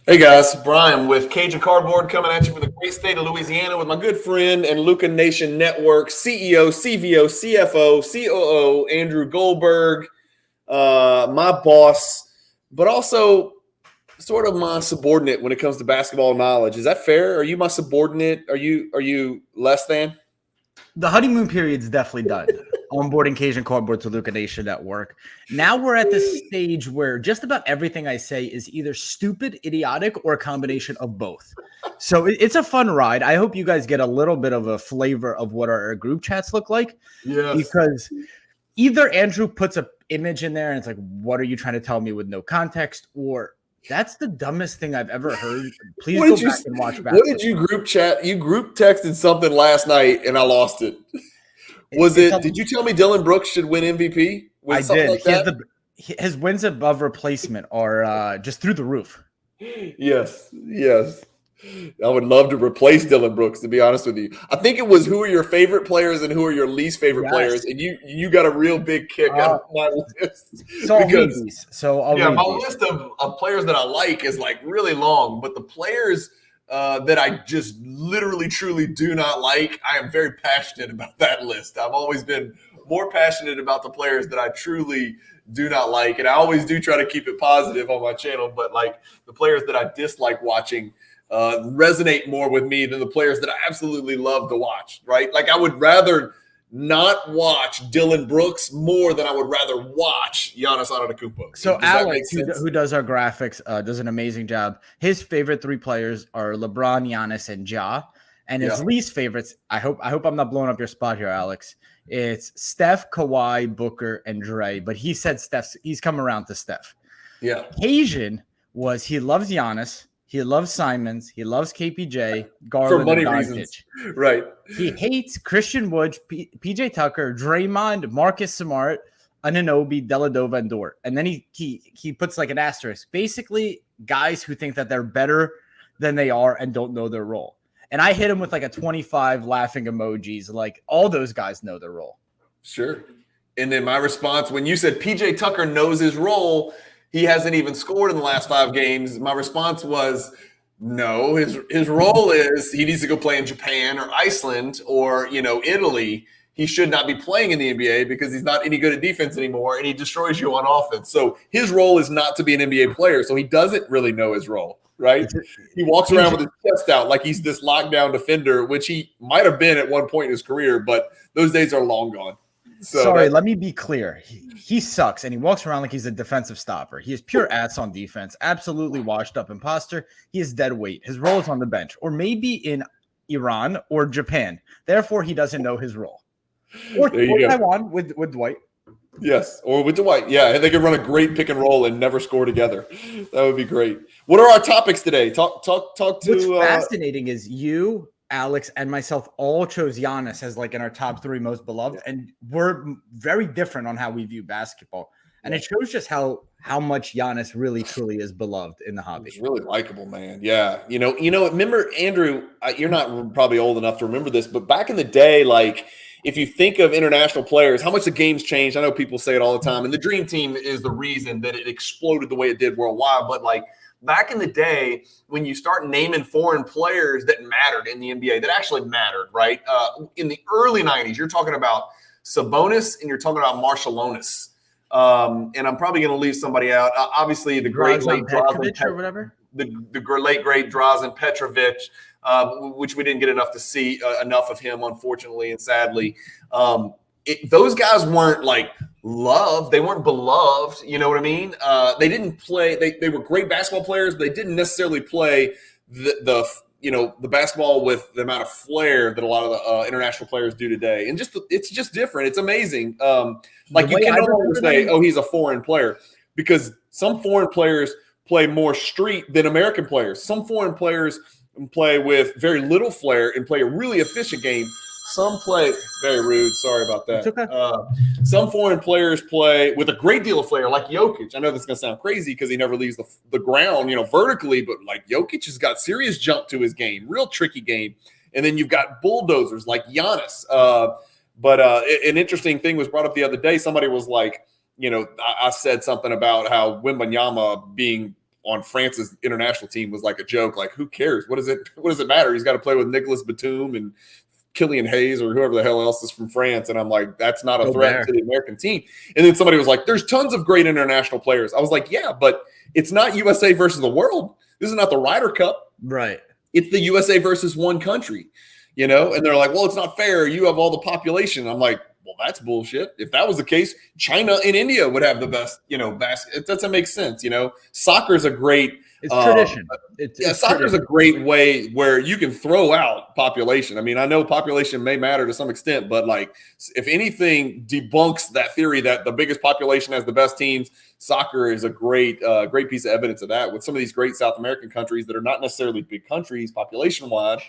Hey guys, Brian with Cajun Cardboard coming at you from the great state of Louisiana with my good friend and Luca Nation Network CEO, CVO, CFO, COO, Andrew Goldberg, my boss, but also sort of my subordinate when it comes to basketball knowledge. Is that fair? Are you my subordinate? Are you less than? The honeymoon period's definitely done. Onboarding Cajun Cardboard to Luca Nation Network. Now we're at the stage where just about everything I say is either stupid, idiotic, or a combination of both. So it's a fun ride. I hope you guys get a little bit of a flavor of what our group chats look like, Yes. because either Andrew puts a image in there and it's like, what are you trying to tell me with no context? Or that's the dumbest thing I've ever heard. Please What go did you back and watch back. what did you group chat? You group texted something last night and I lost it. Was It's a it did you tell me Dillon Brooks should win MVP? Was I it something did. like that? His wins above replacement are just through the roof. Yes, yes. I would love to replace Dillon Brooks, to be honest with you. I think it was who are your favorite players and who are your least favorite Yes. players, and you got a real big kick out Uh, of my list so I'll read because these. So I'll yeah, read my these. list of players that I like is like really long, but the players that I just literally truly do not like, I am very passionate about that list. I've always been more passionate about the players that I truly do not like, and I always do try to keep it positive on my channel. But like the players that I dislike watching resonate more with me than the players that I absolutely love to watch. Right? Like I would rather not watch Dillon Brooks more than I would rather watch Giannis Antetokounmpo. So Does that make Alex, sense? who does our graphics, does an amazing job. His favorite three players are LeBron, Giannis, and Ja. And his Yeah. least favorites, I hope I'm not blowing up your spot here, Alex. It's Steph, Kawhi, Booker, and Dre. But he said he's come around to Steph. Yeah. Asian was he loves Giannis, he loves Simons, he loves KPJ, For Garland, and money reasons. Doncic. Right. He hates Christian Wood, PJ Tucker, Draymond, Marcus Smart, Anunoby, Deladova, and Dort. And then he puts like an asterisk. Basically, guys who think that they're better than they are and don't know their role. And I hit him with like a 25 laughing emojis. Like all those guys know their role. Sure. And then my response, when you said PJ Tucker knows his role, he hasn't even scored in the last 5 games. My response was, no, his role is he needs to go play in Japan or Iceland or Italy. He should not be playing in the NBA because he's not any good at defense anymore, and he destroys you on offense. So his role is not to be an NBA player. So he doesn't really know his role, right? He walks around with his chest out like he's this lockdown defender, which he might have been at one point in his career, but those days are long gone. So Sorry, let me be clear. He sucks, and he walks around like he's a defensive stopper. He is pure ass on defense, absolutely washed up imposter. He is dead weight. His role is on the bench, or maybe in Iran or Japan. Therefore, he doesn't know his role. Or Taiwan with Dwight. Yes, or with Dwight. Yeah, they could run a great pick and roll and never score together. That would be great. What are our topics today? Talk to. What's fascinating is you, Alex, and myself all chose Giannis as like in our top 3 most beloved, and we're very different on how we view basketball. And it shows just how much Giannis really truly is beloved in the hobby. He's really likable, man. Yeah, remember Andrew? You're not probably old enough to remember this, but back in the day, like if you think of international players, how much the game's changed. I know people say it all the time, and the Dream Team is the reason that it exploded the way it did worldwide. But like back in the day, when you start naming foreign players that mattered in the NBA, that actually mattered, right? In the early '90s, you're talking about Sabonis and you're talking about Marshallonis. And I'm probably going to leave somebody out. Obviously, the great late Drazen or whatever. The late great Drazen Petrovic, which we didn't get enough to see enough of him, unfortunately and sadly. Those guys weren't like loved; they weren't beloved. You know what I mean? They didn't play. They were great basketball players, but they didn't necessarily play the basketball with the amount of flair that a lot of the international players do today. And it's just different. It's amazing. Like you can no longer say, "Oh, he's a foreign player," because some foreign players play more street than American players. Some foreign players play with very little flair and play a really efficient game. Some play very rude. Sorry about that. Okay. Some foreign players play with a great deal of flair, like Jokic. I know this is going to sound crazy because he never leaves the ground, vertically, but like Jokic has got serious jump to his game, real tricky game. And then you've got bulldozers like Giannis. But an interesting thing was brought up the other day. Somebody was like, I said something about how Wembanyama being on France's international team was like a joke. Like, who cares? What does it matter? He's got to play with Nicolas Batum and Killian Hayes or whoever the hell else is from France. And I'm like, that's not a threat to the American team. And then somebody was like, there's tons of great international players. I was like, yeah, but it's not USA versus the world. This is not the Ryder Cup. Right. It's the USA versus one country, you know? And they're like, well, it's not fair. You have all the population. I'm like, well, that's bullshit. If that was the case, China and India would have the best, basket. It doesn't make sense, Soccer is a great – it's tradition. Soccer is a great way where you can throw out population. I mean, I know population may matter to some extent, but like if anything debunks that theory that the biggest population has the best teams, soccer is a great piece of evidence of that with some of these great South American countries that are not necessarily big countries population-wise,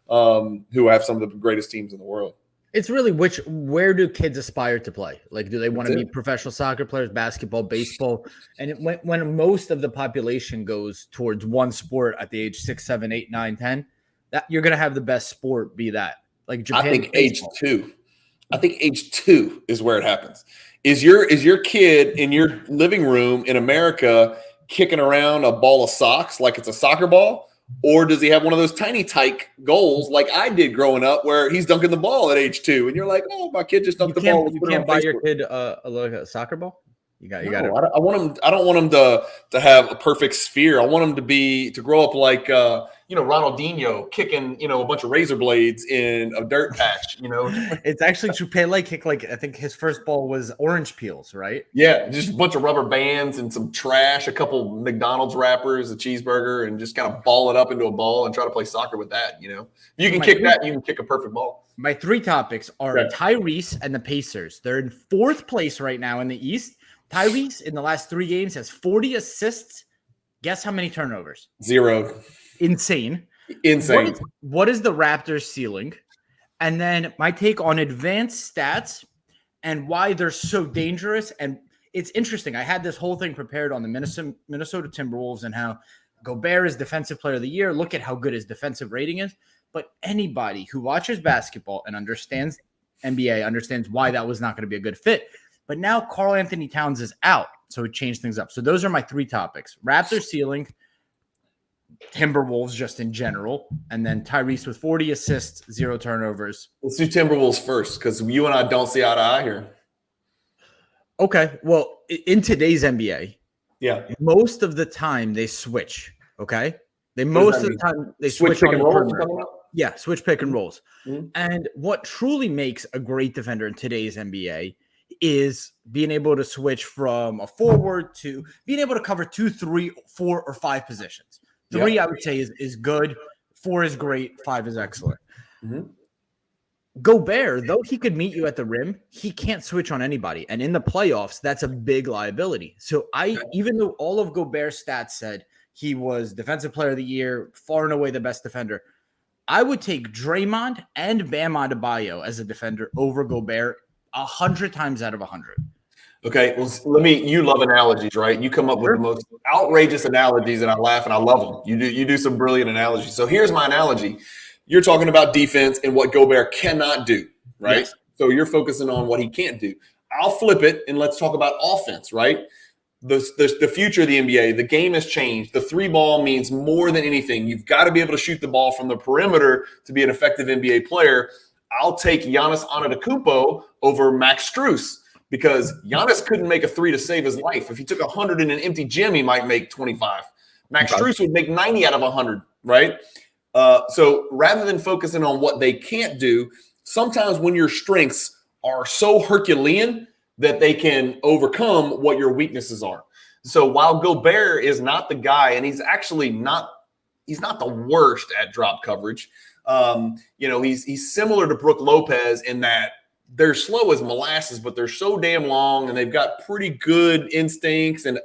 who have some of the greatest teams in the world. It's really where do kids aspire to play? Like, do they want to be professional soccer players, basketball, baseball? And when most of the population goes towards one sport at the age 6, 7, 8, 9, 10, that you're going to have the best sport be that. Like Japan. I think age 2. I think age 2 is where it happens. Is your kid in your living room in America kicking around a ball of socks like it's a soccer ball? Or does he have one of those tiny tyke goals like I did growing up where he's dunking the ball at age 2 and you're like, oh, my kid just dunked the ball. You can't buy your kid a soccer ball? You got it. I don't want him to have a perfect sphere. I want him to grow up like Ronaldinho kicking a bunch of razor blades in a dirt patch. It's actually true. Pele kicked I think his first ball was orange peels, right? Yeah, just a bunch of rubber bands and some trash, a couple McDonald's wrappers, a cheeseburger, and just kind of ball it up into a ball and try to play soccer with that. If you can kick that, you can kick a perfect ball. My 3 topics are Tyrese and the Pacers. They're in 4th place right now in the East. Tyrese in the last 3 games has 40 assists. Guess how many turnovers? 0. Insane. What is the Raptors' ceiling? And then my take on advanced stats and why they're so dangerous. And it's interesting. I had this whole thing prepared on the Minnesota Timberwolves and how Gobert is Defensive Player of the Year. Look at how good his defensive rating is. But anybody who watches basketball and understands NBA understands why that was not going to be a good fit. But now Karl Anthony Towns is out, so it changed things up. So those are my 3 topics. Raptors ceiling, Timberwolves just in general, and then Tyrese with 40 assists, 0 turnovers. Let's do Timberwolves first because you and I don't see eye to eye here. Okay. Well, in today's NBA, most of the time they switch, okay? Most of the time they switch pick and roll. Yeah, switch pick and rolls. Mm-hmm. And what truly makes a great defender in today's NBA is being able to switch from a forward to being able to cover 2, 3, 4, or 5 positions. 3, I would say, is good. 4 is great. 5 is excellent. Mm-hmm. Gobert, though he could meet you at the rim, he can't switch on anybody. And in the playoffs, that's a big liability. So even though all of Gobert's stats said he was Defensive Player of the Year, far and away the best defender, I would take Draymond and Bam Adebayo as a defender over Gobert 100 times out of 100. Okay, well, you love analogies, right? You come up with the most outrageous analogies, and I laugh and I love them. You do some brilliant analogies. So here's my analogy. You're talking about defense and what Gobert cannot do, right? Yes. So you're focusing on what he can't do. I'll flip it, and let's talk about offense, right? The future of the NBA, the game has changed. The 3 ball means more than anything. You've got to be able to shoot the ball from the perimeter to be an effective NBA player. I'll take Giannis Antetokounmpo over Max Strus because Giannis couldn't make a 3 to save his life. If he took 100 in an empty gym, he might make 25. Max Strus would make 90 out of 100, right? So rather than focusing on what they can't do, sometimes when your strengths are so Herculean that they can overcome what your weaknesses are. So while Gobert is not the guy, and he's actually he's not the worst at drop coverage. He's similar to Brook Lopez in that they're slow as molasses, but they're so damn long, and they've got pretty good instincts and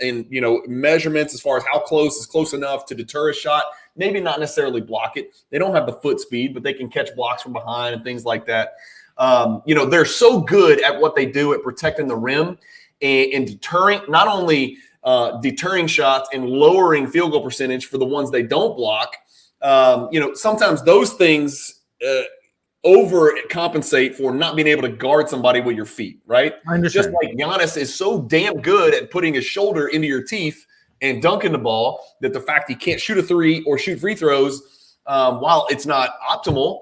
measurements as far as how close is close enough to deter a shot. Maybe not necessarily block it. They don't have the foot speed, but they can catch blocks from behind and things like that. They're so good at what they do at protecting the rim and deterring, not only deterring shots and lowering field goal percentage for the ones they don't block. Sometimes those things overcompensate for not being able to guard somebody with your feet, right? I understand. Just like Giannis is so damn good at putting his shoulder into your teeth and dunking the ball, that the fact he can't shoot a three or shoot free throws, while it's not optimal,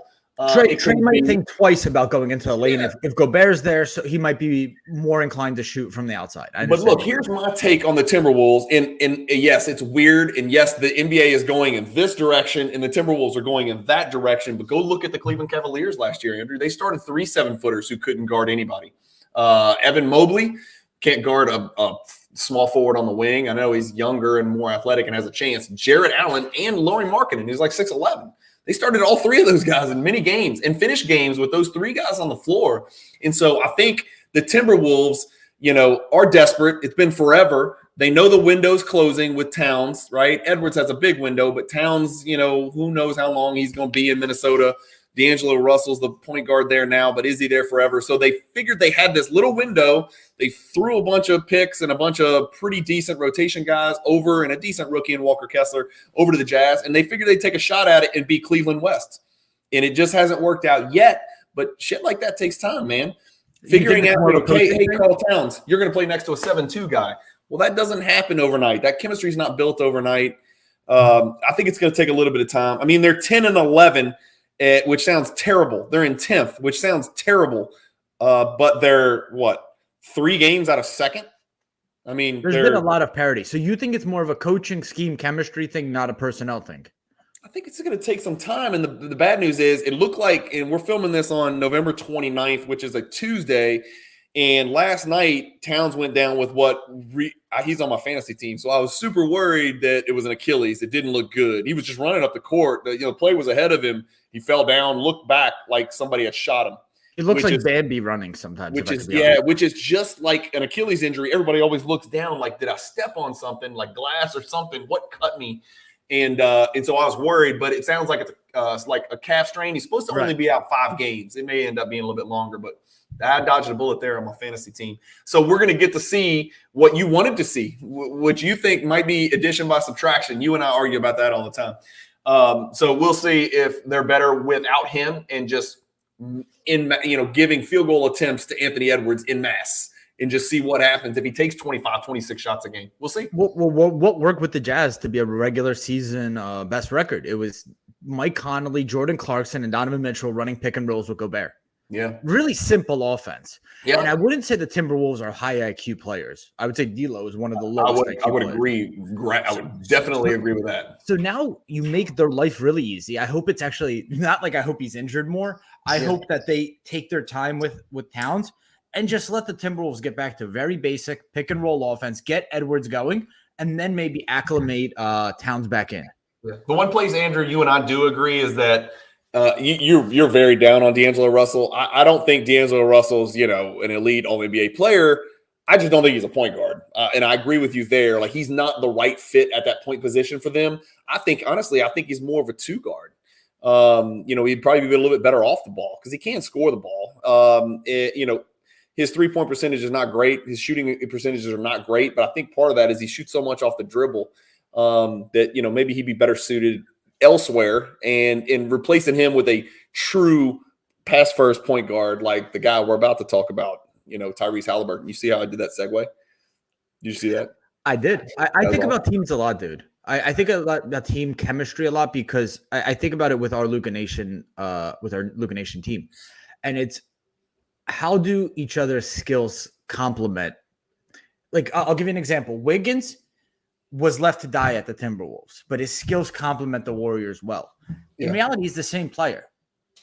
Trey might think twice about going into the lane if Gobert's there, so he might be more inclined to shoot from the outside. But look, here's my take on the Timberwolves. And yes, it's weird. And yes, the NBA is going in this direction, and the Timberwolves are going in that direction. But go look at the Cleveland Cavaliers last year, Andrew. They started 3 7-footers who couldn't guard anybody. Evan Mobley can't guard a small forward on the wing. I know he's younger and more athletic and has a chance. Jarrett Allen and Lauri Markkanen, who's like 6'11". They started all 3 of those guys in many games and finished games with those 3 guys on the floor. And so I think the Timberwolves, are desperate. It's been forever. They know the window's closing with Towns, right? Edwards has a big window, but Towns, who knows how long he's going to be in Minnesota. D'Angelo Russell's the point guard there now, but is he there forever? So they figured they had this little window. They threw a bunch of picks and a bunch of pretty decent rotation guys over, and a decent rookie in Walker Kessler over to the Jazz, and they figured they'd take a shot at it and beat Cleveland West. And it just hasn't worked out yet, but shit like that takes time, man. Figuring out, hey, Karl Towns, you're going to play next to a 7-2 guy. Well, that doesn't happen overnight. That chemistry is not built overnight. I think it's going to take a little bit of time. I mean, they're 10-11, which sounds terrible. They're in 10th, which sounds terrible. But they're, 3 games out of second? I mean, there's been a lot of parity. So you think it's more of a coaching scheme chemistry thing, not a personnel thing? I think it's going to take some time. And the bad news is it looked like, and we're filming this on November 29th, which is a Tuesday. And last night, Towns went down with he's on my fantasy team. So I was super worried that it was an Achilles. It didn't look good. He was just running up the court. The play was ahead of him. He fell down, looked back like somebody had shot him. It looks like Bambi running sometimes. Which is just like an Achilles injury. Everybody always looks down like, did I step on something, like glass or something? What cut me? And so I was worried, but it sounds like it's like a calf strain. He's supposed to only be out 5 games. It may end up being a little bit longer, but I dodged a bullet there on my fantasy team. So we're going to get to see what you wanted to see, what you think might be addition by subtraction. You and I argue about that all the time. So we'll see if they're better without him and just giving field goal attempts to Anthony Edwards in mass. And just see what happens if he takes 25, 26 shots a game. We'll see. What worked with the Jazz to be a regular season best record? It was Mike Conley, Jordan Clarkson, and Donovan Mitchell running pick and rolls with Gobert. Yeah. Really simple offense. Yeah. And I wouldn't say the Timberwolves are high IQ players. I would say D'Lo is one of the lowest IQ I would players. agree. I would definitely agree with that. So now you make their life really easy. I hope it's actually not like I hope he's injured more. I hope that they take their time with Towns and just let the Timberwolves get back to very basic pick and roll offense, get Edwards going, and then maybe acclimate Towns back in. The one place, Andrew, you and I do agree is that you're very down on D'Angelo Russell. I don't think D'Angelo Russell's, an elite All-NBA player. I just don't think he's a point guard. And I agree with you there. Like, he's not the right fit at that point position for them. I think he's more of a 2 guard. He'd probably be a little bit better off the ball because he can score the ball. His 3-point percentage is not great. His shooting percentages are not great, but I think part of that is he shoots so much off the dribble that, maybe he'd be better suited elsewhere, and replacing him with a true pass first point guard like the guy we're about to talk about, Tyrese Halliburton. You see how I did that segue? Did you see that? I did. I think about teams a lot, dude. I think about team chemistry a lot because I think about it with our Luka Nation team, and it's how do each other's skills complement. Like, I'll give you an example. Wiggins was left to die at the Timberwolves, but his skills complement the Warriors well. In reality, he's the same player.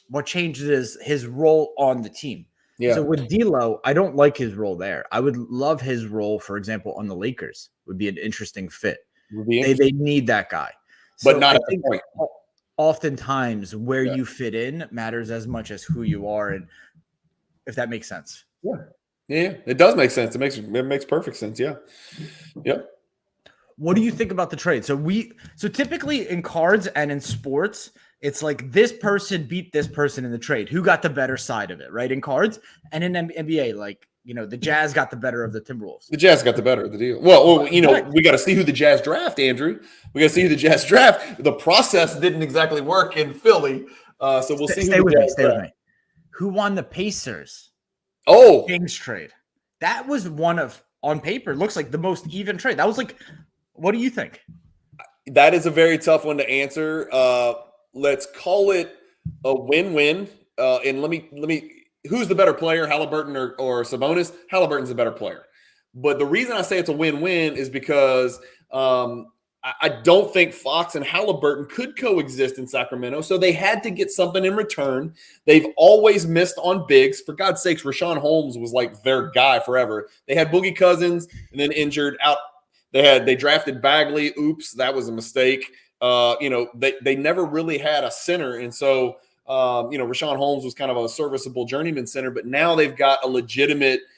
What changed is his role on the team. Yeah. So with D'Lo, I don't like his role there. I would love his role, for example, on the Lakers. Would be an interesting fit. They need that guy. But not at the point. Oftentimes, where you fit in matters as much as who you are, and if that makes sense. Yeah, it does make sense. It makes perfect sense. Yeah. Yep. What do you think about the trade? So typically in cards and in sports, it's like this person beat this person in the trade. Who got the better side of it, right? In cards and in NBA, like, the Jazz got the better of the Timberwolves. The Jazz got the better of the deal. Well, we got to see who the Jazz draft, Andrew. We got to see who the Jazz draft. The process didn't exactly work in Philly, so we'll see. Stay with me. Who won the Pacers? Kings trade. That was one of, on paper, looks like the most even trade. That was like What do you think? That is a very tough one to answer. Let's call it a win-win. And let me. Who's the better player, Halliburton or Sabonis? Halliburton's the better player. But the reason I say it's a win-win is because I don't think Fox and Halliburton could coexist in Sacramento. So they had to get something in return. They've always missed on bigs. For God's sakes, Rashawn Holmes was like their guy forever. They had Boogie Cousins and then injured out. They drafted Bagley. Oops, that was a mistake. They never really had a center. And so, Rashawn Holmes was kind of a serviceable journeyman center. But now they've got a legitimate –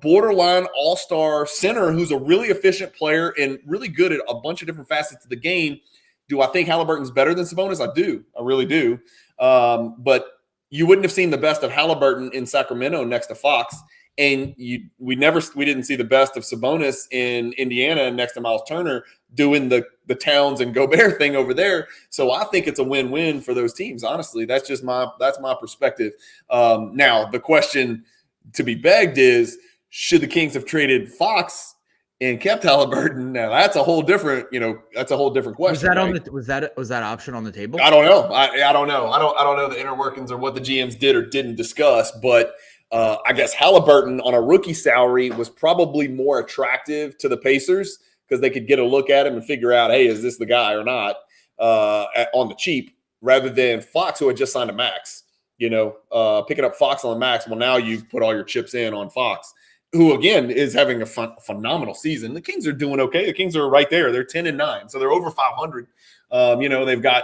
borderline all-star center who's a really efficient player and really good at a bunch of different facets of the game. Do I think Halliburton's better than Sabonis? I do. I really do. But you wouldn't have seen the best of Halliburton in Sacramento next to Fox. And we didn't see the best of Sabonis in Indiana next to Miles Turner doing the Towns and Gobert thing over there. So I think it's a win-win for those teams. Honestly, that's my perspective. Now the question to be begged is, should the Kings have traded Fox and kept Halliburton? Now that's a whole different, question. Was that was that option on the table? I don't know. I don't know. I don't know the inner workings or what the GMs did or didn't discuss, but I guess Halliburton on a rookie salary was probably more attractive to the Pacers because they could get a look at him and figure out, hey, is this the guy or not on the cheap, rather than Fox, who had just signed a max. Picking up Fox on the max. Well, now you've put all your chips in on Fox, who again is having a phenomenal season. The Kings are doing okay. The Kings are right there. They're 10-9, so they're over 500. They've got.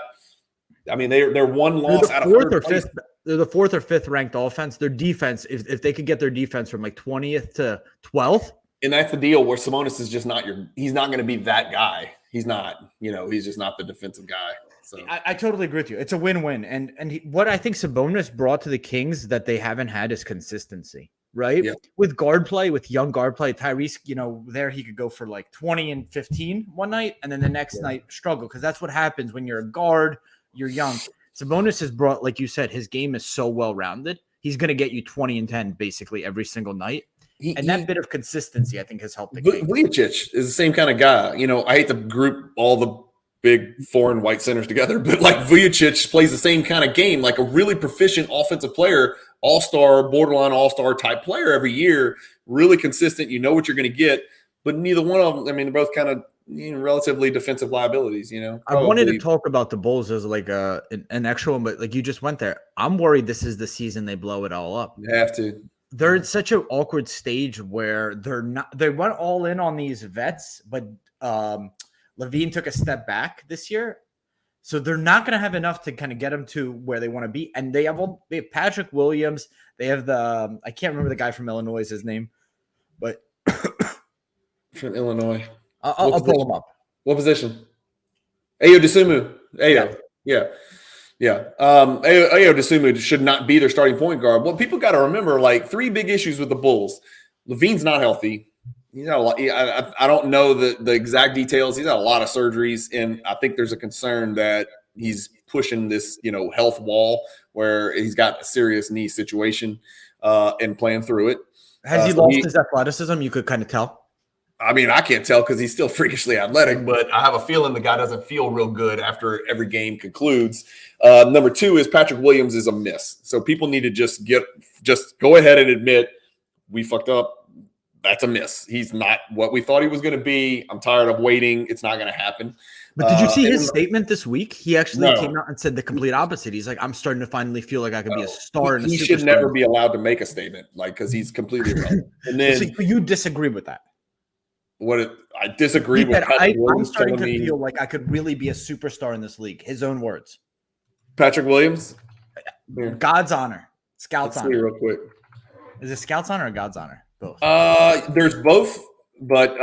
I mean, they're one loss out of fourth or fifth. They're the fourth or fifth ranked offense. Their defense, if they could get their defense from like 20th to 12th, and that's the deal where Sabonis is just not he's not going to be that guy. He's not. He's just not the defensive guy. So I totally agree with you. It's a win-win. And what I think Sabonis brought to the Kings that they haven't had is consistency, right? Yeah. With guard play, with young guard play, Tyrese, there he could go for like 20 and 15 one night, and then the next night struggle, because that's what happens when you're a guard, you're young. Sabonis has brought, like you said, his game is so well-rounded. He's going to get you 20 and 10 basically every single night. That bit of consistency, I think, has helped the Kings. Vujicic is the same kind of guy. I hate to group all the big foreign white centers together, but like Vujicic plays the same kind of game, like a really proficient offensive player, all-star, borderline all-star type player every year, really consistent. You know what you're going to get, but neither one of them, they're both kind of relatively defensive liabilities, I wanted to talk about the Bulls as like an extra one, but like you just went there. I'm worried this is the season they blow it all up. They have to. They're in such an awkward stage where they went all in on these vets, but Levine took a step back this year. So they're not going to have enough to kind of get them to where they want to be. And they have Patrick Williams. They have I can't remember the guy from Illinois, his name, but from Illinois. I'll pull him up. What position? Ayo Dosunmu. Ayo. Yeah. Ayo Dosunmu should not be their starting point guard. Well, people got to remember, like, three big issues with the Bulls. Levine's not healthy. He's got a lot. I don't know the exact details. He's got a lot of surgeries, and I think there's a concern that he's pushing this, health wall where he's got a serious knee situation and playing through it. Has he lost his athleticism? You could kind of tell. I can't tell because he's still freakishly athletic, but I have a feeling the guy doesn't feel real good after every game concludes. Number two is Patrick Williams is a miss. So people need to just go ahead and admit we fucked up. That's a miss. He's not what we thought he was going to be. I'm tired of waiting. It's not going to happen. But did you see his statement this week? He actually came out and said the complete opposite. He's like, I'm starting to finally feel like I could be a star. He should never be allowed to make a statement, because he's completely irrelevant. And then so you disagree with that? I disagree with Patrick Williams. I'm starting to feel like I could really be a superstar in this league. His own words. Patrick Williams? God's honor. Scout's honor. See real quick. Is it Scout's honor or God's honor? Both. There's both, but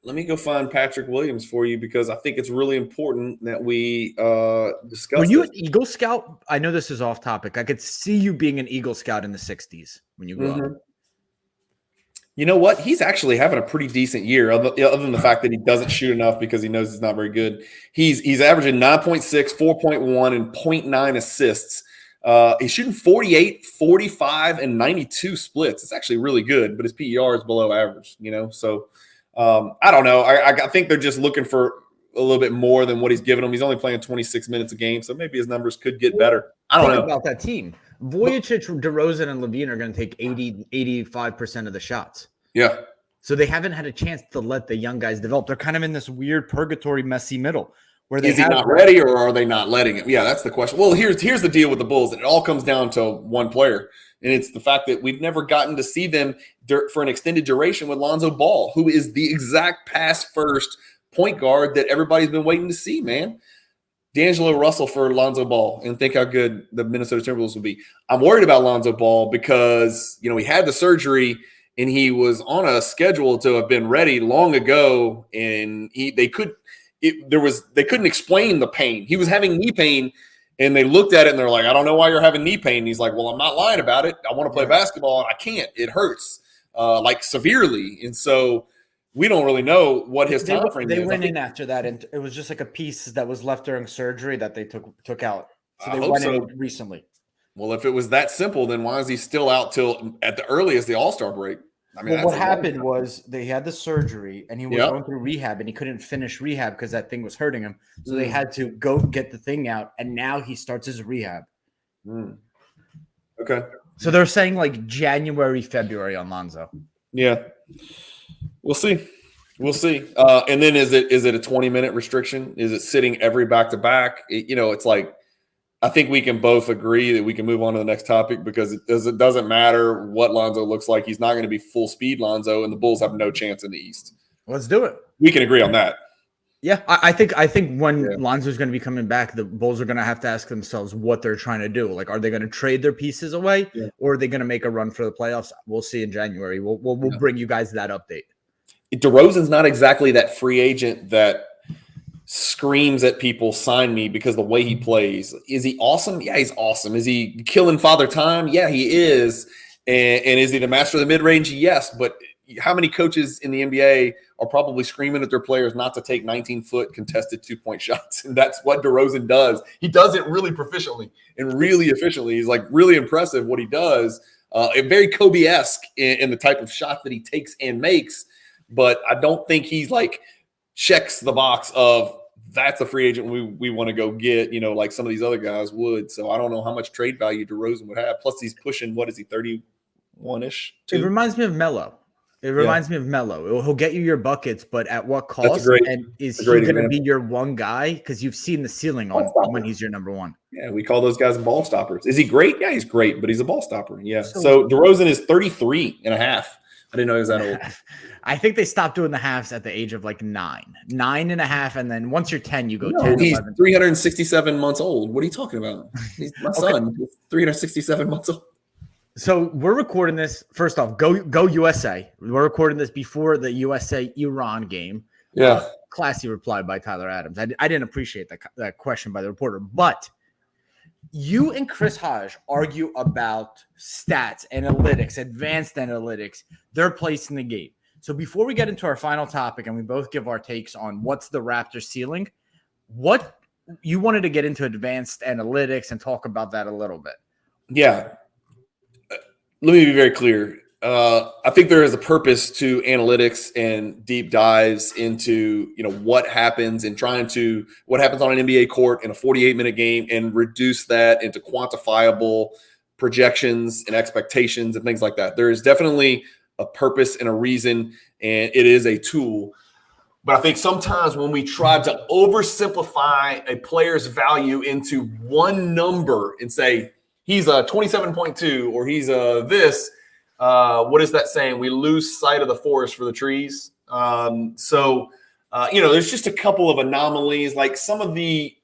let me go find Patrick Williams for you because I think it's really important that we discuss. Were you an Eagle Scout? I know this is off topic. I could see you being an Eagle Scout in the 60s when you grew up. You know what? He's actually having a pretty decent year, other than the fact that he doesn't shoot enough because he knows he's not very good. He's averaging 9.6, 4.1, and 0.9 assists. He's shooting 48, 45, and 92 splits. It's actually really good, but his PER is below average, so I don't know. I think they're just looking for a little bit more than what he's giving them. He's only playing 26 minutes a game, so maybe his numbers could get better. I don't know. Think about that team. Vujicic, DeRozan, and Levine are going to take 85% of the shots. Yeah. So they haven't had a chance to let the young guys develop. They're kind of in this weird purgatory, messy middle. Is he not ready, or are they not letting him? Yeah, that's the question. Well, here's the deal with the Bulls. It all comes down to one player, and it's the fact that we've never gotten to see them for an extended duration with Lonzo Ball, who is the exact pass-first point guard that everybody's been waiting to see, man. D'Angelo Russell for Lonzo Ball, and think how good the Minnesota Timberwolves will be. I'm worried about Lonzo Ball because, he had the surgery, and he was on a schedule to have been ready long ago, and they couldn't explain the pain. He was having knee pain, and they looked at it and they're like, I don't know why you're having knee pain. And he's like, well, I'm not lying about it. I want to play basketball and I can't. It hurts like severely. And so we don't really know what his time frame is. They went in after that, and it was just like a piece that was left during surgery that they took out. So they went in recently. Well, if it was that simple, then why is he still out till at the earliest the All-Star break? I mean, what happened was they had the surgery and he was going through rehab and he couldn't finish rehab because that thing was hurting him. So they had to go get the thing out, and now he starts his rehab. Okay. So they're saying like January, February on Lonzo. Yeah. We'll see. And then is it a 20-minute restriction? Is it sitting every back-to-back? It's like, I think we can both agree that we can move on to the next topic because it doesn't matter what Lonzo looks like. He's not going to be full speed Lonzo, and the Bulls have no chance in the East. Let's do it. We can agree on that. Yeah, I think when Lonzo's going to be coming back, the Bulls are going to have to ask themselves what they're trying to do. Like, are they going to trade their pieces away, or are they going to make a run for the playoffs? We'll see in January. We'll bring you guys that update. DeRozan's not exactly that free agent that screams at people, sign me, because the way he plays. Is he awesome? Yeah, he's awesome. Is he killing father time? Yeah, he is. And is he the master of the mid-range? Yes. But how many coaches in the NBA are probably screaming at their players not to take 19-foot contested two-point shots? And that's what DeRozan does. He does it really proficiently and really efficiently. He's like really impressive what he does. And very Kobe-esque in the type of shot that he takes and makes. But I don't think he's like checks the box of that's a free agent we want to go get, like some of these other guys would. So I don't know how much trade value DeRozan would have. Plus he's pushing, what is he, 31-ish? It reminds me of Melo. He'll get you your buckets, but at what cost? And is he going to be your one guy? Because you've seen the ceiling on when he's your number one. Yeah, we call those guys ball stoppers. Is he great? Yeah, he's great, but he's a ball stopper. Yeah. So DeRozan is 33 and a half. I didn't know he was that old. I think they stopped doing the halves at the age of like 9 and a half. And then once you're 10, you go 10. He's 367 months old. What are you talking about? He's my son. He's 367 months old. So we're recording this. First off, go USA. We're recording this before the USA-Iran game. Yeah. Classy reply by Tyler Adams. I didn't appreciate that question by the reporter. But you and Chris Hodge argue about stats, analytics, advanced analytics, their place in the game. So before we get into our final topic and we both give our takes on what's the Raptors ceiling, what you wanted to get into advanced analytics and talk about that a little bit. Yeah. Let me be very clear. I think there is a purpose to analytics and deep dives into, what happens on an NBA court in a 48-minute game and reduce that into quantifiable projections and expectations and things like that. There is definitely a purpose and a reason, and it is a tool. But I think sometimes when we try to oversimplify a player's value into one number and say he's a 27.2 or he's a this, what is that saying? We lose sight of the forest for the trees. There's just a couple of anomalies. Like some of the,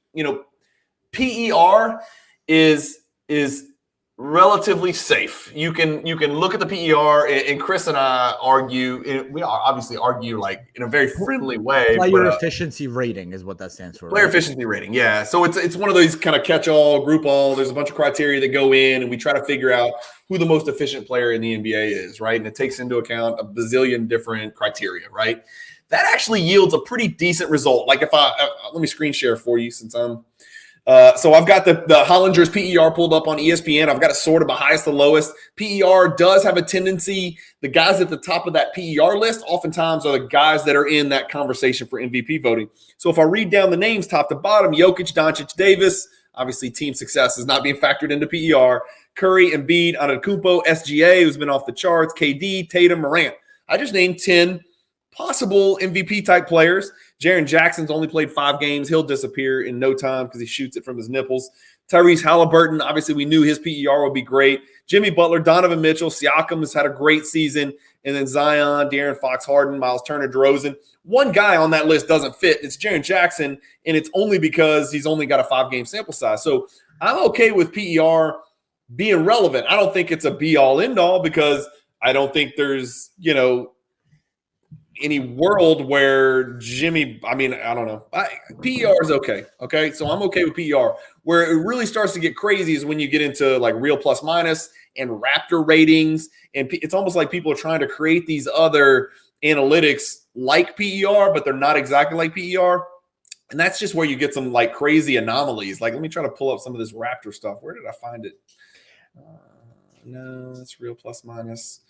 PER is relatively safe. You can look at the PER, and Chris and I argue. We obviously argue like in a very friendly way. Player efficiency rating is what that stands for. Player efficiency rating, yeah. So it's one of those kind of catch-all, group-all. There's a bunch of criteria that go in, and we try to figure out who the most efficient player in the NBA is, right? And it takes into account a bazillion different criteria, right? That actually yields a pretty decent result. Like if let me screen share for you since I'm So I've got the Hollinger's PER pulled up on ESPN. I've got it sorted by highest to lowest. PER does have a tendency. The guys at the top of that PER list oftentimes are the guys that are in that conversation for MVP voting. So if I read down the names top to bottom, Jokic, Doncic, Davis, obviously team success is not being factored into PER. Curry, Embiid, Antetokounmpo, SGA, who's been off the charts, KD, Tatum, Morant. I just named 10 possible MVP-type players. Jaren Jackson's only played 5 games. He'll disappear in no time because he shoots it from his nipples. Tyrese Halliburton, obviously we knew his PER would be great. Jimmy Butler, Donovan Mitchell, Siakam has had a great season. And then Zion, De'Aaron Fox, Harden, Miles Turner, DeRozan. One guy on that list doesn't fit. It's Jaren Jackson, and it's only because he's only got a 5-game sample size. So I'm okay with PER being relevant. I don't think it's a be-all, end-all because I don't think there's, any world where I don't know. PER is okay. Okay. So I'm okay with PER. Where it really starts to get crazy is when you get into like real plus minus and Raptor ratings. And it's almost like people are trying to create these other analytics like PER, but they're not exactly like PER. And that's just where you get some like crazy anomalies. Like, let me try to pull up some of this Raptor stuff. Where did I find it? No, it's real plus minus.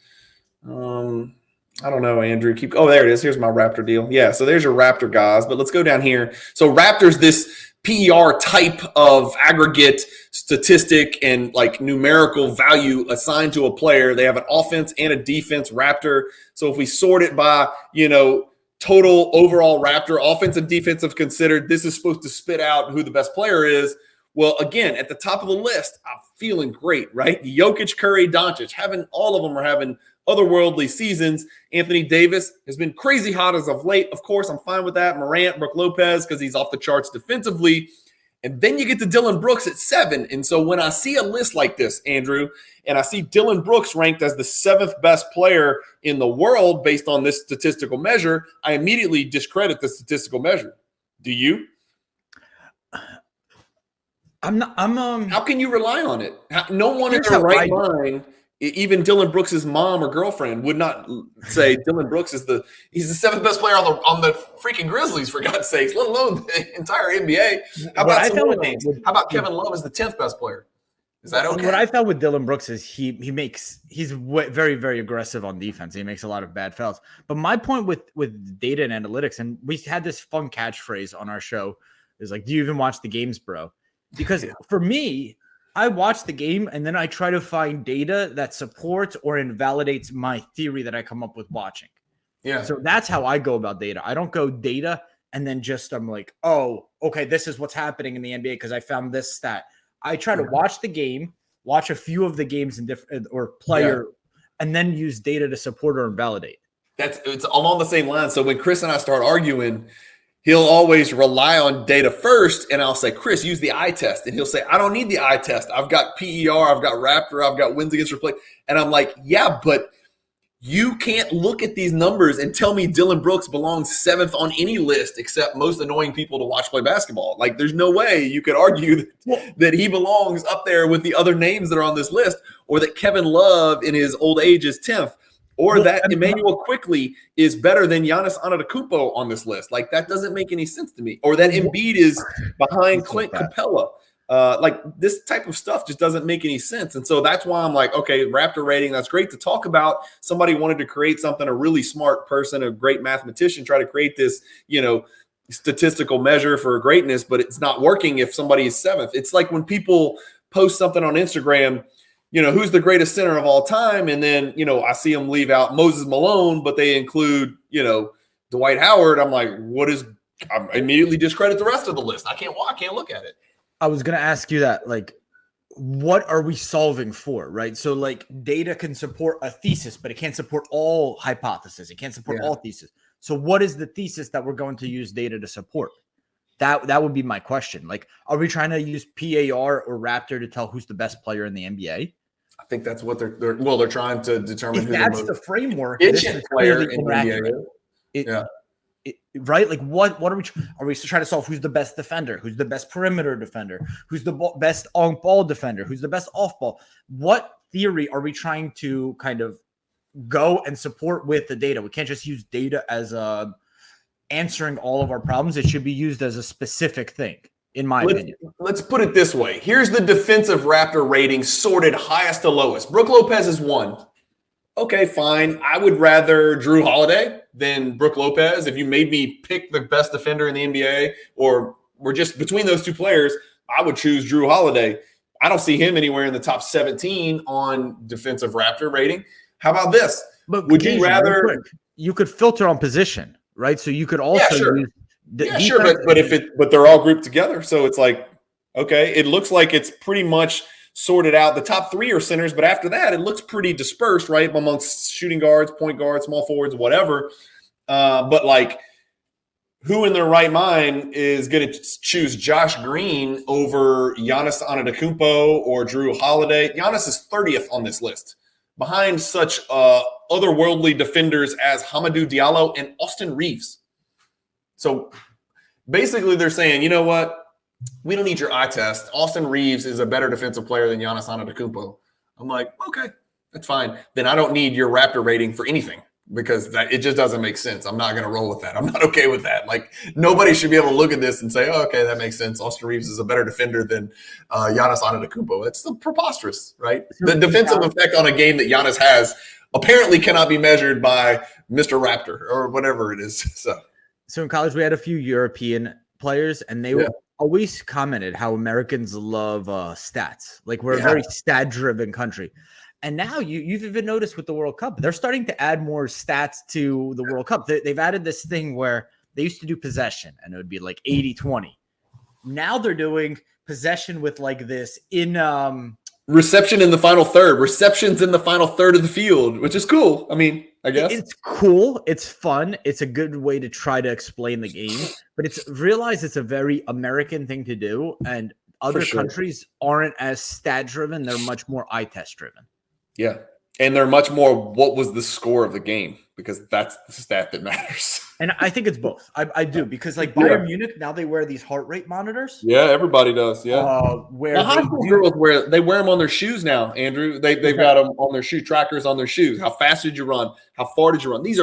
I don't know, Andrew. There it is. Here's my Raptor deal. Yeah, so there's your Raptor guys. But let's go down here. So Raptor's this PER type of aggregate statistic and like numerical value assigned to a player. They have an offense and a defense Raptor. So if we sort it by, total overall Raptor, offense and defensive considered, this is supposed to spit out who the best player is. Well, again, at the top of the list, I'm feeling great, right? Jokic, Curry, Doncic, all of them are having otherworldly seasons. Anthony Davis has been crazy hot as of late. Of course, I'm fine with that. Morant, Brook Lopez, because he's off the charts defensively. And then you get to Dillon Brooks at 7. And so when I see a list like this, Andrew, and I see Dillon Brooks ranked as the 7th best player in the world based on this statistical measure, I immediately discredit the statistical measure. Do you? How can you rely on it? No one in their right mind, even Dillon Brooks' mom or girlfriend, would not say Dillon Brooks he's the 7th best player on the freaking Grizzlies, for God's sakes, let alone the entire NBA. How about some more names? How about Kevin Love as the 10th best player? Is that okay? What I felt with Dillon Brooks is he's very, very aggressive on defense. He makes a lot of bad fouls. But my point with data and analytics, and we had this fun catchphrase on our show, is like, do you even watch the games, bro? Because for me, I watch the game and then I try to find data that supports or invalidates my theory that I come up with watching. Yeah. So that's how I go about data. I don't go data and then I'm like, oh, okay, this is what's happening in the NBA because I found this stat. I try to watch the game, watch a few of the games in different or player, and then use data to support or invalidate. It's along the same line. So when Chris and I start arguing, he'll always rely on data first, and I'll say, Chris, use the eye test. And he'll say, I don't need the eye test. I've got PER, I've got Raptor, I've got wins against replay. And I'm like, yeah, but you can't look at these numbers and tell me Dillon Brooks belongs 7th on any list except most annoying people to watch play basketball. Like, there's no way you could argue that he belongs up there with the other names that are on this list, or that Kevin Love in his old age is 10th. Or that Emmanuel Quickly is better than Giannis Antetokounmpo on this list. Like, that doesn't make any sense to me. Or that Embiid is behind Clint Capella. Like, this type of stuff just doesn't make any sense. And so that's why I'm like, okay, Raptor rating, that's great to talk about. Somebody wanted to create something, a really smart person, a great mathematician, try to create this, statistical measure for greatness, but it's not working if somebody is 7th. It's like when people post something on Instagram, who's the greatest center of all time? And then, I see them leave out Moses Malone, but they include, Dwight Howard. I'm like, I immediately discredit the rest of the list. I can't look at it. I was going to ask you that, like, what are we solving for, right? So, like, data can support a thesis, but it can't support all hypotheses. It can't support all theses. So what is the thesis that we're going to use data to support? That would be my question. Like, are we trying to use PAR or Raptor to tell who's the best player in the NBA? I think that's what they're trying to determine. If that's the framework, this is clearly inaccurate. Right? Like, what are we trying to solve? Who's the best defender? Who's the best perimeter defender? Who's the best on-ball defender? Who's the best off-ball? What theory are we trying to kind of go and support with the data? We can't just use data as answering all of our problems. It should be used as a specific thing. in my opinion. Let's put it this way. Here's the defensive Raptor rating sorted highest to lowest. Brook Lopez is 1. Okay, fine. I would rather Drew Holiday than Brook Lopez. If you made me pick the best defender in the NBA, or we're just between those two players, I would choose Drew Holiday. I don't see him anywhere in the top 17 on defensive Raptor rating. How about this? But would you rather? You could filter on position, right? So you could also use sure, but they're all grouped together, so it's like, okay, it looks like it's pretty much sorted out. The top 3 are centers, but after that, it looks pretty dispersed, right, amongst shooting guards, point guards, small forwards, whatever. But like, who in their right mind is going to choose Josh Green over Giannis Antetokounmpo or Drew Holiday? Giannis is 30th on this list, behind such otherworldly defenders as Hamidou Diallo and Austin Reeves. So basically they're saying, you know what? We don't need your eye test. Austin Reeves is a better defensive player than Giannis Antetokounmpo. I'm like, okay, that's fine. Then I don't need your Raptor rating for anything, because it just doesn't make sense. I'm not going to roll with that. I'm not okay with that. Like, nobody should be able to look at this and say, oh, okay, that makes sense. Austin Reeves is a better defender than Giannis Antetokounmpo. It's preposterous, right? The defensive effect on a game that Giannis has apparently cannot be measured by Mr. Raptor or whatever it is. So in college, we had a few European players, and they always commented how Americans love stats. Like, we're a very stat-driven country. And now you've even noticed with the World Cup, they're starting to add more stats to the World Cup. They've added this thing where they used to do possession, and it would be like 80-20. Now they're doing possession with like this reception in the final third, receptions in the final third of the field, which is cool. I mean, I guess it's cool. It's fun. It's a good way to try to explain the game, but realize it's a very American thing to do. And other countries aren't as stat driven. They're much more eye test driven. Yeah. And they're much more, what was the score of the game? Because that's the stat that matters. And I think it's both. I do, because like Bayern Munich, now they wear these heart rate monitors. Yeah, everybody does. Yeah. Where high school girls wear them on their shoes now, Andrew. They've got them on their shoe trackers on their shoes. How fast did you run? How far did you run? These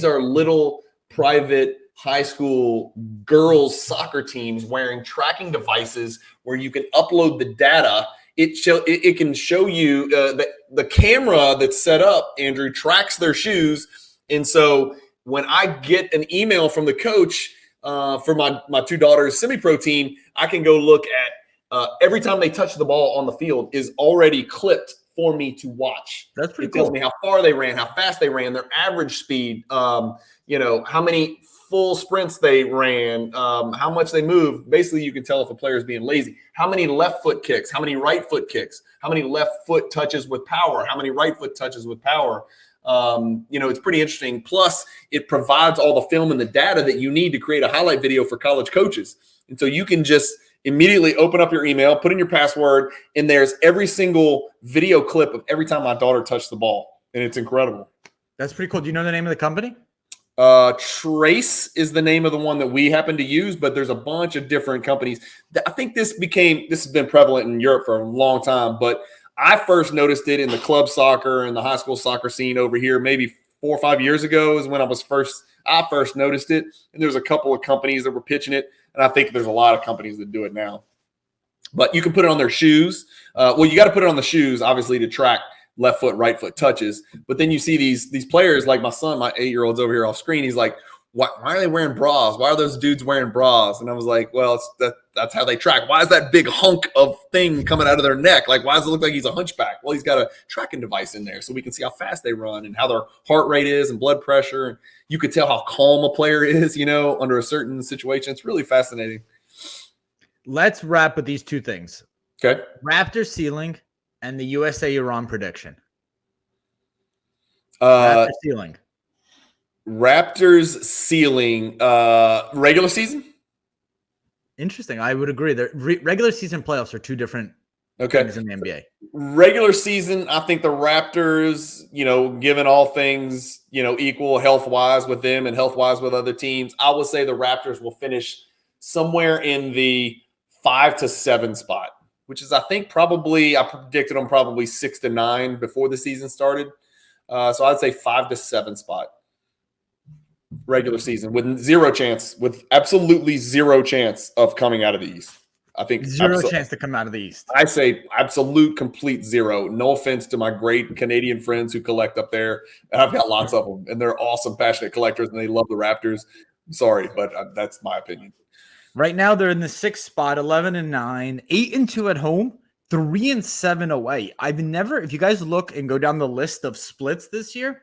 are little private high school girls soccer teams wearing tracking devices where you can upload the data. It can show you the camera that's set up, Andrew, tracks their shoes. And so when I get an email from the coach for my 2 daughters' semi-pro team, I can go look at every time they touch the ball on the field is already clipped for me to watch. That's pretty cool. It tells me how far they ran, how fast they ran, their average speed, how many full sprints they ran, how much they moved. Basically, you can tell if a player is being lazy. How many left foot kicks, how many right foot kicks, how many left foot touches with power, how many right foot touches with power. It's pretty interesting. Plus, it provides all the film and the data that you need to create a highlight video for college coaches. And so you can just immediately open up your email, put in your password, and there's every single video clip of every time my daughter touched the ball. And it's incredible. That's pretty cool. Do you know the name of the company? Trace is the name of the one that we happen to use, but there's a bunch of different companies. I think this has been prevalent in Europe for a long time, but I first noticed it in the club soccer and the high school soccer scene over here, maybe 4 or 5 years ago is when I first noticed it. And there was a couple of companies that were pitching it. And I think there's a lot of companies that do it now, but you can put it on their shoes. You got to put it on the shoes, obviously, to track left foot, right foot touches. But then you see these players like my son, my 8-year-old's over here off screen. He's like, why are they wearing bras? Why are those dudes wearing bras? And I was like, well, that's how they track. Why is that big hunk of thing coming out of their neck? Like, why does it look like he's a hunchback? Well, he's got a tracking device in there so we can see how fast they run and how their heart rate is and blood pressure. And you could tell how calm a player is, under a certain situation. It's really fascinating. Let's wrap with these 2 things. Okay. Raptor ceiling and the USA-Iran prediction. Raptor Raptors ceiling, regular season? Interesting. I would agree. Regular season playoffs are 2 different things in the NBA. Regular season, I think the Raptors, given all things, equal health-wise with them and health-wise with other teams, I would say the Raptors will finish somewhere in the 5 to 7 spot, which is, I think, I predicted them probably 6 to 9 before the season started. So I'd say 5 to 7 spot. Regular season with absolutely zero chance of coming out of the East. I think Zero chance to come out of the East. I say absolute, complete zero. No offense to my great Canadian friends who collect up there. And I've got lots of them, and they're awesome, passionate collectors, and they love the Raptors. I'm sorry, but that's my opinion. Right now, they're in the 6th spot, 11-9, 8-2 at home, 3-7 away. I've never, if you guys look and go down the list of splits this year,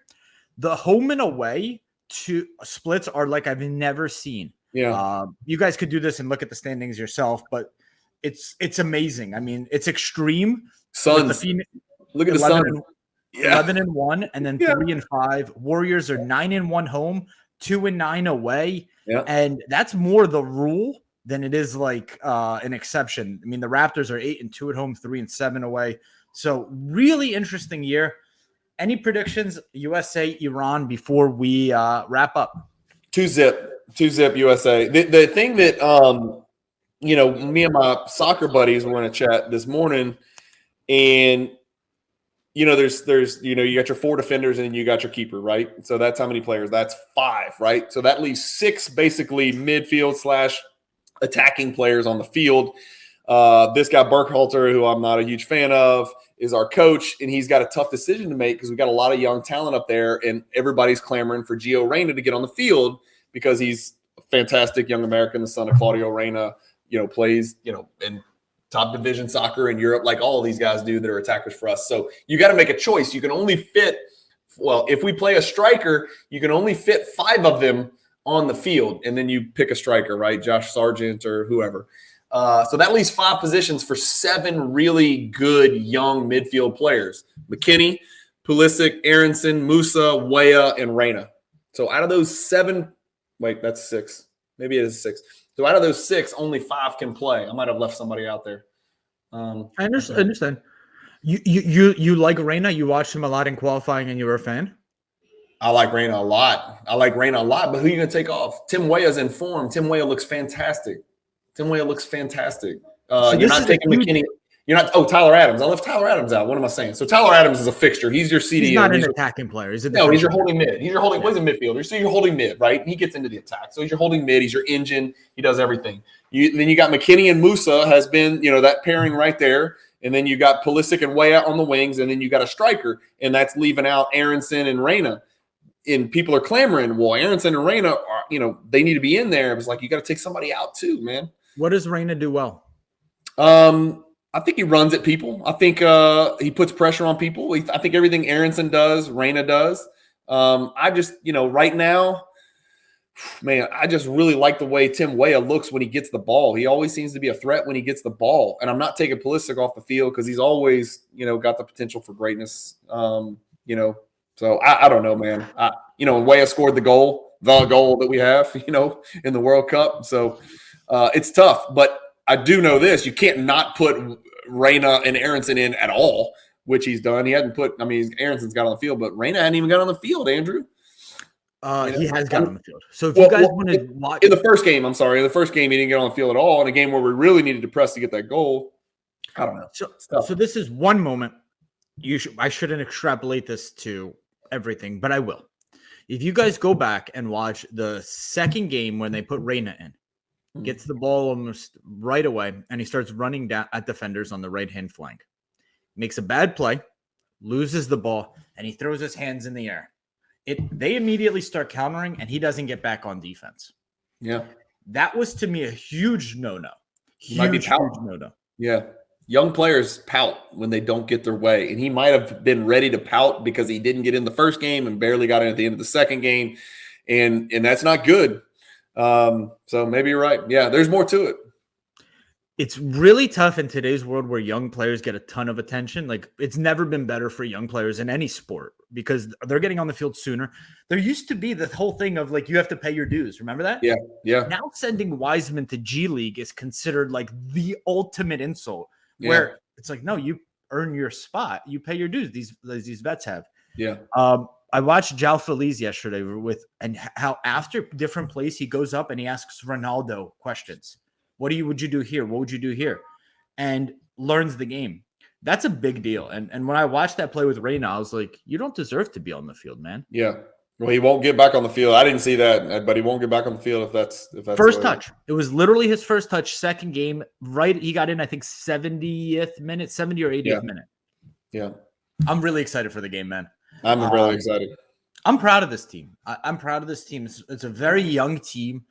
the home and away to splits are like I've never seen. Yeah. You guys could do this and look at the standings yourself, but it's amazing. I mean, it's extreme. Suns. Look at the Suns. 11-1, and then 3-5. Warriors are 9-1 home, 2-9 away. Yeah. And that's more the rule than it is like an exception. I mean, the Raptors are 8-2 at home, 3-7 away. So really interesting year. Any predictions, USA, Iran, before we wrap up? 2-zip USA. The thing that me and my soccer buddies were in a chat this morning, and there's you got your 4 defenders and you got your keeper, right? So that's how many players? That's 5, right? So that leaves 6 basically midfield / attacking players on the field. This guy Burkhalter, who I'm not a huge fan of, is our coach, and he's got a tough decision to make because we've got a lot of young talent up there, and everybody's clamoring for Gio Reyna to get on the field because he's a fantastic young American, the son of Claudio Reyna, plays, in top division soccer in Europe, like all of these guys do that are attackers for us. So you got to make a choice. You can only fit, if we play a striker, you can only fit 5 of them on the field, and then you pick a striker, right? Josh Sargent or whoever. So that leaves 5 positions for 7 really good young midfield players: McKinney, Pulisic, Aronson, Musa, Weah, and Reyna. So out of those 7, that's 6. Maybe it is 6. So out of those 6, only 5 can play. I might have left somebody out there. I understand. You like Reyna? You watched him a lot in qualifying, and you were a fan? I like Reyna a lot. But who are you going to take off? Tim Weah's in form. Tim Weah looks fantastic. You're not taking McKinney. You're not. Oh, Tyler Adams. I left Tyler Adams out. What am I saying? So Tyler Adams is a fixture. He's your CDM. He's not an attacking player. He's no, he's your holding mid. He's your holding. Well, he's a midfielder. So you're holding mid, right? He gets into the attack. So he's your holding mid. He's your engine. He does everything. Then you got McKinney and Musa has been, that pairing right there. And then you got Pulisic and Weah on the wings. And then you got a striker. And that's leaving out Aronson and Reyna. And people are clamoring, well, Aronson and Reyna are, they need to be in there. It was like, you got to take somebody out too, man. What does Reyna do well? I think he runs at people. I think he puts pressure on people. I think everything Aronson does, Reyna does. I just, right now, man, I just really like the way Tim Weah looks when he gets the ball. He always seems to be a threat when he gets the ball. And I'm not taking Pulisic off the field because he's always, got the potential for greatness. So I don't know, man. Weah scored the goal that we have, in the World Cup. So it's tough, but I do know this: you can't not put Reyna and Aronson in at all, which he's done. He hadn't put. Aronson's got on the field, but Reyna hadn't even got on the field. Andrew, he has got on the field. So if you guys want to watch in the first game, he didn't get on the field at all. In a game where we really needed to press to get that goal, I don't know. So this is one moment. I shouldn't extrapolate this to everything, but I will. If you guys go back and watch the second game when they put Reyna in. Gets the ball almost right away, and he starts running down at defenders on the right-hand flank. Makes a bad play, loses the ball, and he throws his hands in the air. They immediately start countering, and he doesn't get back on defense. Yeah. That was, to me, a huge no-no. Huge no-no. Yeah. Young players pout when they don't get their way, and he might have been ready to pout because he didn't get in the first game and barely got in at the end of the second game, and that's not good. So maybe you're right. Yeah, there's more to it. It's really tough in today's world where young players get a ton of attention. Like, it's never been better for young players in any sport because they're getting on the field sooner. There used to be the whole thing of like, you have to pay your dues. Remember that? Yeah. Yeah. Now sending Wiseman to G League is considered like the ultimate insult where it's like, no, you earn your spot. You pay your dues. These vets have. Yeah. I watched João Feliz yesterday and how after different plays he goes up and he asks Ronaldo questions. What would you do here? What would you do here? And learns the game. That's a big deal. And when I watched that play with Reyna, I was like, you don't deserve to be on the field, man. Yeah. Well, he won't get back on the field. I didn't see that, but he won't get back on the field if that's First touch. It was literally his first touch, second game. Right, he got in, I think, 70th minute, 70 or 80th minute. Yeah. I'm really excited for the game, man. I'm really excited. I'm proud of this team. I'm proud of this team. It's a very young team.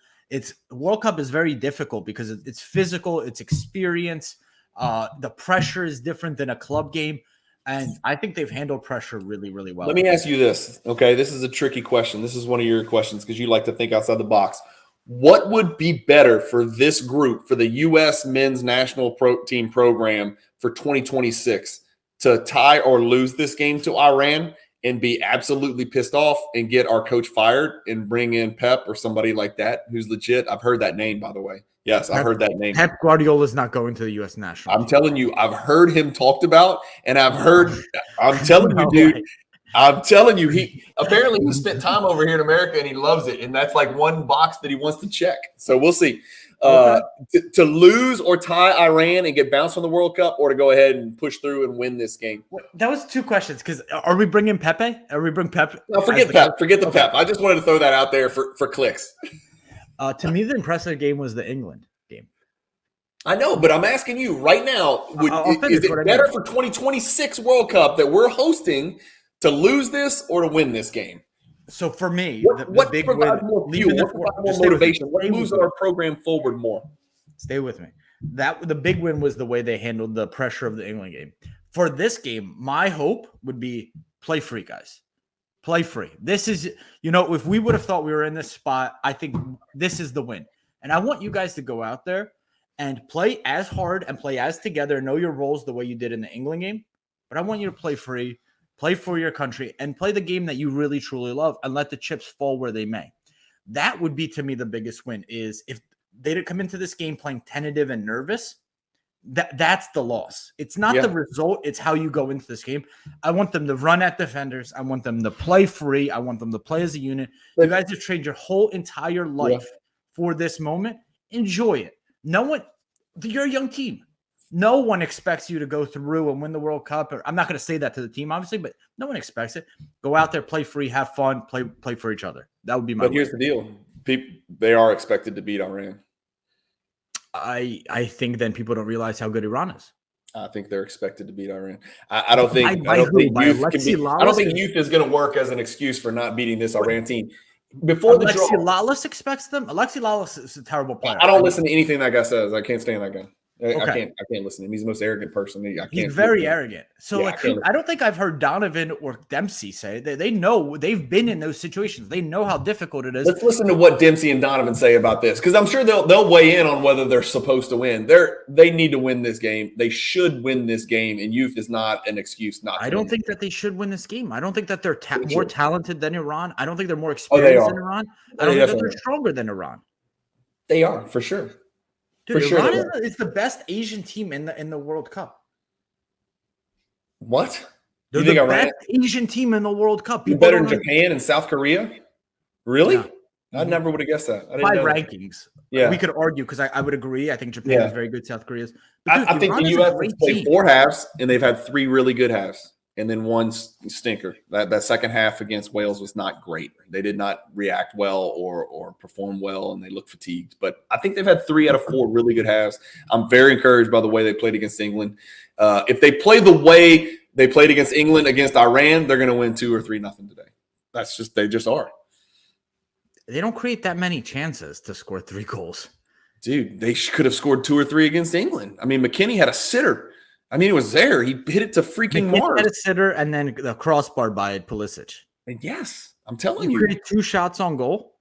World Cup is very difficult because it's physical, it's experience. The pressure is different than a club game. And I think they've handled pressure really, really well. Let me ask you this. Okay, this is a tricky question. This is one of your questions because you like to think outside the box. What would be better for this group, for the U.S. men's national team program for 2026, to tie or lose this game to Iran and be absolutely pissed off and get our coach fired and bring in Pep or somebody like that who's legit? I've heard that name, by the way. Yes, I've heard that name. Pep Guardiola is not going to the U.S. national team. I'm telling you, I've heard him talked about, and I'm telling you, dude, I'm telling you, he spent time over here in America and he loves it. And that's like one box that he wants to check. So we'll see. To lose or tie Iran and get bounced from the World Cup, or to go ahead and push through and win this game. That was two questions. Because are we bringing Pepe? Are we bringing Pep? No, forget Pep. Forget the Pep. I just wanted to throw that out there for clicks. To me, the impressive game was the England game. I know, but I'm asking you right now, is it better for 2026 World Cup that we're hosting to lose this or to win this game? So for me, what big provides more fuel? What provides more motivation? What moves our program forward more? Stay with me. The big win was the way they handled the pressure of the England game. For this game, my hope would be play free, guys. Play free. This is, if we would have thought we were in this spot, I think this is the win. And I want you guys to go out there and play as hard and play as together, know your roles the way you did in the England game. But I want you to play free, play for your country, and play the game that you really, truly love, and let the chips fall where they may. That would be, to me, the biggest win. Is if they didn't come into this game playing tentative and nervous, that's the loss. It's not the result. It's how you go into this game. I want them to run at defenders. I want them to play free. I want them to play as a unit. You guys have trained your whole entire life for this moment. Enjoy it. You're a young team. No one expects you to go through and win the World Cup. I'm not going to say that to the team, obviously, but no one expects it. Go out there, play free, have fun, play for each other. That would be my. But here's the deal: they are expected to beat Iran. I think then people don't realize how good Iran is. I think they're expected to beat Iran. I don't think youth is going to work as an excuse for not beating this Iran team. Before the draw, Alexi Lalas expects them. Alexi Lalas is a terrible player. I don't listen to anything that guy says. I can't stand that guy. I can't listen to him. He's the most arrogant person. He's very arrogant. So I don't think I've heard Donovan or Dempsey say that they know they've been in those situations. They know how difficult it is. Let's listen to what Dempsey and Donovan say about this, because I'm sure they'll weigh in on whether they're supposed to win. They need to win this game. They should win this game, and youth is not an excuse not to. I don't think that they should win this game. I don't think that they're more talented than Iran. I don't think they're more experienced than Iran. I don't think that they're stronger than Iran. They are, for sure. Dude, Iran is the best Asian team in the World Cup. What? They're the best Asian team in the World Cup. Better than Japan and South Korea? Really? Yeah. I never would have guessed that. By rankings. Yeah. We could argue, because I would agree. I think Japan is very good. South Korea is. I think the U.S. has played 4 halves, and they've had 3 really good halves, and then 1 stinker. That second half against Wales was not great. They did not react well or perform well, and they looked fatigued. But I think they've had 3 out of 4 really good halves. I'm very encouraged by the way they played against England. If they play the way they played against England against Iran, they're going to win 2 or 3-0 today. They just are. They don't create that many chances to score 3 goals. Dude, they could have scored 2 or 3 against England. I mean, McKennie had a sitter. I mean, it was there. He hit it to freaking Mars. He had a sitter and then the crossbar by Pulisic. And yes, I'm telling you. Created 2 shots on goal.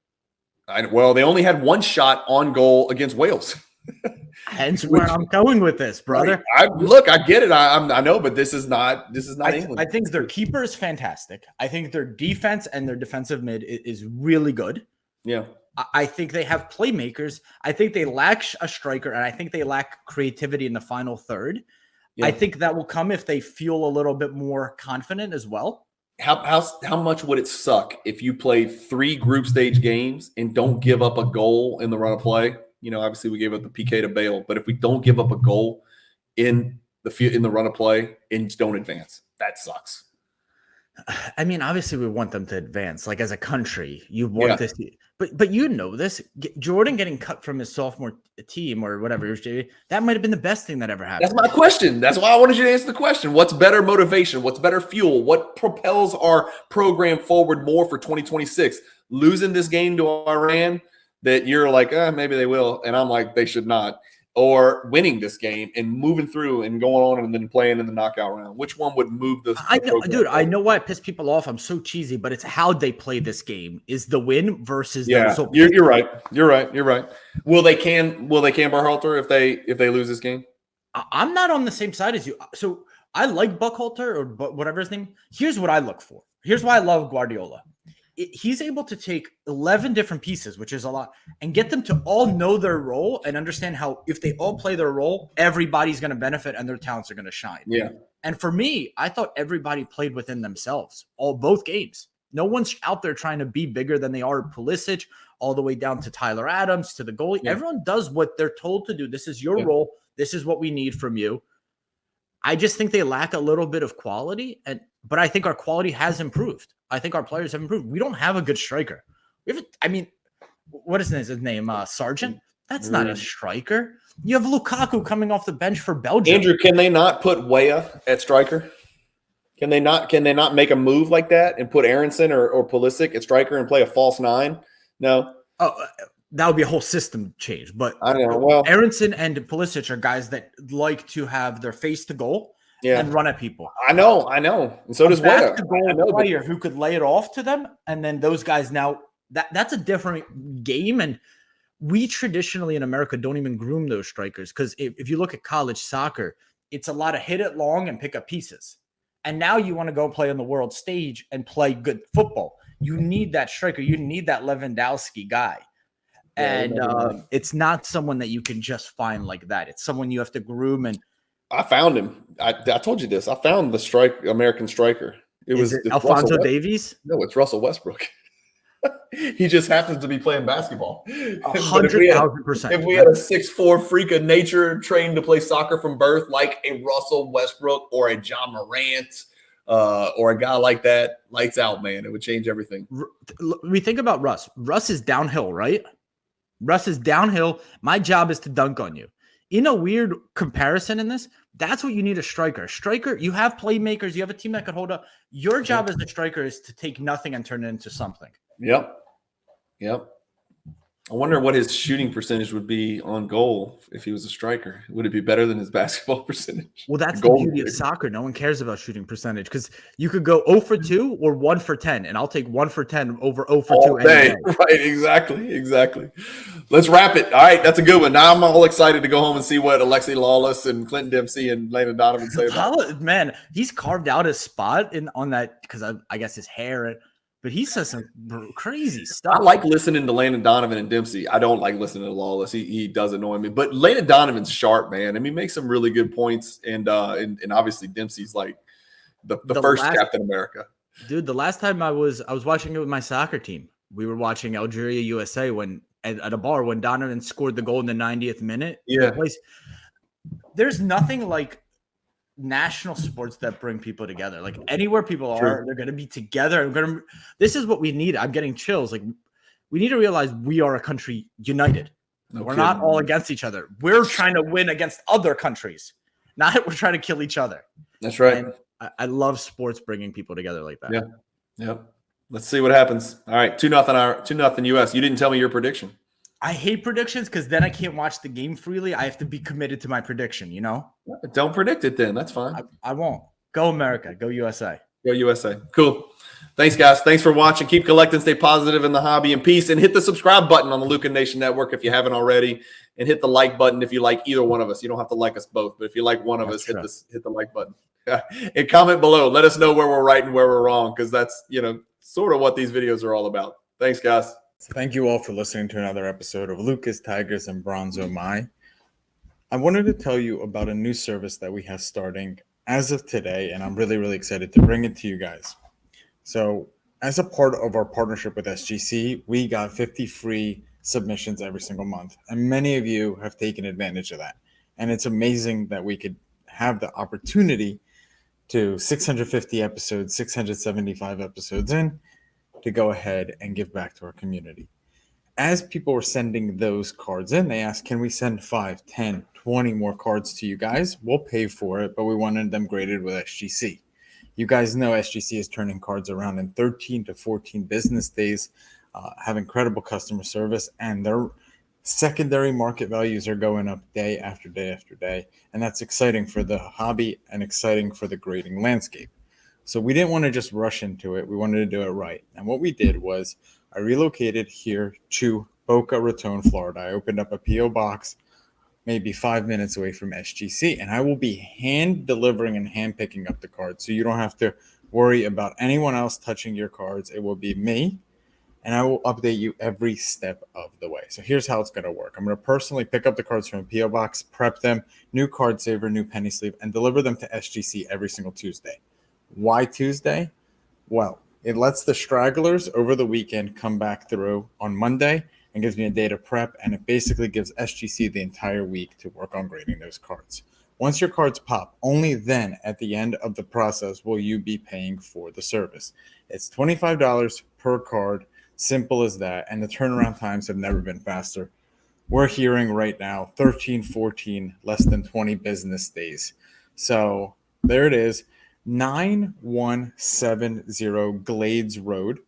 Well, they only had 1 shot on goal against Wales. Hence where I'm going with this, brother. Look, I get it. I know, but this is not England. I think their keeper is fantastic. I think their defense and their defensive mid is really good. Yeah. I think they have playmakers. I think they lack a striker, and I think they lack creativity in the final third. Yeah. I think that will come if they feel a little bit more confident as well. How much would it suck if you play 3 group stage games and don't give up a goal in the run of play? Obviously we gave up the PK to Bale, but if we don't give up a goal in the run of play and don't advance, that sucks. I mean, obviously, we want them to advance. Like as a country, you Yeah. want this, but you know this. Jordan getting cut from his sophomore team or whatever it was, that might have been the best thing that ever That's happened. my question. That's why I wanted you to answer the question. What's better motivation? What's better fuel? What propels our program forward more for 2026? Losing this game to Iran that you're like, maybe they will. And I'm like, they should not. Or winning this game and moving through and going on and then playing in the knockout round. Which one would move the I know, program dude. I forward? know why it pissed people off. I'm so cheesy, but it's how they play this game is the win versus the Yeah, result. you're right. You're right. You're right. Will they Buckhalter if they lose this game? I'm not on the same side as you. So I like Buckhalter or whatever his name. Here's what I look for. Here's why I love Guardiola. He's able to take 11 different pieces, which is a lot, and get them to all know their role and understand how if they all play their role, everybody's going to benefit and their talents are going to shine. Yeah. And for me, I thought everybody played within themselves, both games. No one's out there trying to be bigger than they are. Pulisic, all the way down to Tyler Adams, to the goalie. Yeah. Everyone does what they're told to do. This is your role. This is what we need from you. I just think they lack a little bit of quality, but I think our quality has improved. I think our players have improved. We don't have a good striker. What is his name? Sargent? That's not a striker. You have Lukaku coming off the bench for Belgium. Andrew, can they not put Weah at striker? Can they not make a move like that and put Aronson or Pulisic at striker and play a false nine? No. Oh, that would be a whole system change. But I know. Well, Aronson and Pulisic are guys that like to have their face to goal and run at people. I know. And so does Weah. Goal player who could lay it off to them, and then those guys now that's a different game. And we traditionally in America don't even groom those strikers because if you look at college soccer, it's a lot of hit it long and pick up pieces. And now you want to go play on the world stage and play good football. You need that striker. You need that Lewandowski guy. And it's not someone that you can just find like that. It's someone you have to groom. And I found him. I told you this. I found the American striker. It's Alphonso Davies? No, it's Russell Westbrook. He just happens to be playing basketball. 100,000%. If we had a 6'4" freak of nature trained to play soccer from birth, like a Russell Westbrook or a John Morant, or a guy like that, lights out, man. It would change everything. We think about Russ. Russ is downhill, right? Russ is downhill. My job is to dunk on you. In a weird comparison in this, that's what you need a striker. Striker, you have playmakers. You have a team that could hold up. Your job as a striker is to take nothing and turn it into something. Yep. I wonder what his shooting percentage would be on goal if he was a striker. Would it be better than his basketball percentage? Well, that's the beauty of soccer. No one cares about shooting percentage because you could go 0 for 2 or 1 for 10, and I'll take 1 for 10 over 0 for 2 any day. Right, exactly. Let's wrap it. All right, that's a good one. Now I'm all excited to go home and see what Alexi Lawless and Clinton Dempsey and Landon Donovan say about it. Man, he's carved out a spot on that because I guess his hair – but he says some crazy stuff. I like listening to Landon Donovan and Dempsey. I don't like listening to Lawless. He does annoy me. But Landon Donovan's sharp, man. I mean, he makes some really good points. And obviously Dempsey's like the first Captain America. Dude, the last time I was watching it with my soccer team. We were watching Algeria USA at a bar when Donovan scored the goal in the 90th minute. Yeah. There's nothing like national sports that bring people together. Like anywhere people are, they're going to be together. This is what we need. I'm getting chills. Like we need to realize we are a country united. We're not all against each other. We're trying to win against other countries. Not we're trying to kill each other. That's right. And I love sports bringing people together like that. Yeah. Yep. Let's see what happens. All right. 2-0 US. You didn't tell me your prediction. I hate predictions because then I can't watch the game freely. I have to be committed to my prediction, you know? Don't predict it then. That's fine. I won't. Go America. Go USA. Go USA. Cool. Thanks, guys. Thanks for watching. Keep collecting. Stay positive in the hobby and peace. And hit the subscribe button on the Lucan Nation Network if you haven't already. And hit the like button if you like either one of us. You don't have to like us both. But if you like one of us, hit the like button. And comment below. Let us know where we're right and where we're wrong because that's, sort of what these videos are all about. Thanks, guys. So thank you all for listening to another episode of Lucas, Tigers, and Bronzo My. I wanted to tell you about a new service that we have starting as of today, and I'm really, really excited to bring it to you guys. So as a part of our partnership with SGC, we got 50 free submissions every single month, and many of you have taken advantage of that. And it's amazing that we could have the opportunity to 650 episodes, 675 episodes in, to go ahead and give back to our community. As people were sending those cards in, they asked, can we send 5, 10, 20 more cards to you guys? We'll pay for it, but we wanted them graded with SGC. You guys know SGC is turning cards around in 13 to 14 business days, have incredible customer service, and their secondary market values are going up day after day after day. And that's exciting for the hobby and exciting for the grading landscape. So we didn't want to just rush into it. We wanted to do it right. And what we did was I relocated here to Boca Raton, Florida. I opened up a P.O. box maybe 5 minutes away from SGC, and I will be hand delivering and hand picking up the cards. So you don't have to worry about anyone else touching your cards. It will be me, and I will update you every step of the way. So here's how it's going to work. I'm going to personally pick up the cards from a P.O. box, prep them, new card saver, new penny sleeve, and deliver them to SGC every single Tuesday. Why Tuesday? Well, it lets the stragglers over the weekend come back through on Monday and gives me a day to prep, and it basically gives SGC the entire week to work on grading those cards. Once your cards pop, only then at the end of the process will you be paying for the service. It's $25 per card, simple as that, and the turnaround times have never been faster. We're hearing right now 13, 14, less than 20 business days. So there it is. 9170 Glades Road,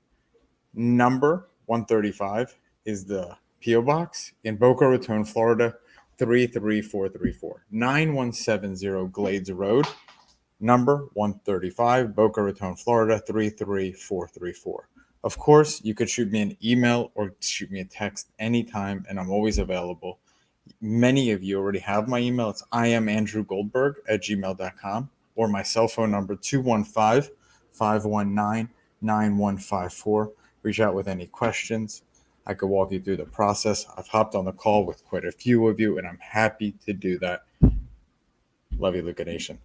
number 135 is the P.O. Box in Boca Raton, Florida, 33434. 9170 Glades Road, number 135, Boca Raton, Florida, 33434. Of course, you could shoot me an email or shoot me a text anytime, and I'm always available. Many of you already have my email. It's iamandrewgoldberg@gmail.com. or my cell phone number, 215-519-9154. Reach out with any questions. I could walk you through the process. I've hopped on the call with quite a few of you, and I'm happy to do that. Love you, Luca Nation.